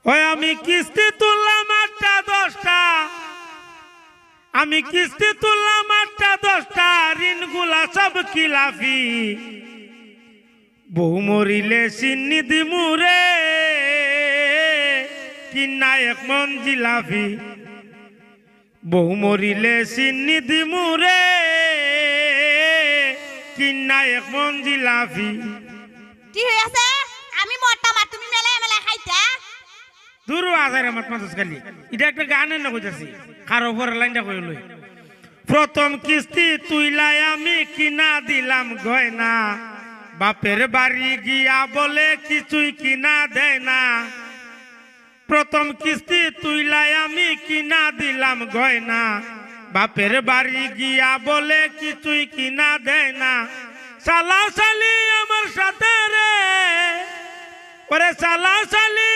ওই আমি কিস্তি তুললাম 8টা 10টা, আমি কিস্তি তুললাম 8টা 10টা, ঋণগুলা সব খিলাফি। বউ মরিলে সিন্নি দিমুরে, কিনা 1 মন জিলাফি। বউ মরিলে সিন্নি দিমুরে, কিনা 1 মন জিলাফি। কি হইছে? আমি মোটা মা, তুমি মেলা মেলা খাইতা। দূর আজারে মাত মাতস খালি এটা একটা গানে না কইতাছি। কার উপর লাইনটা কই লই। প্রথম কিস্তি তুইলাই আমি কিনা দিলাম গয়না, বাপের বাড়ি গিয়া বলে কিছুই কিনা দেয় না। প্রথম কিস্তি তুইলাই আমি কিনা দিলাম গয়না, বাপের বাড়ি গিয়া বলে কিছুই কিনা দেয় না। সালা সালি আমার সাথে রে, ওরে সালা সালি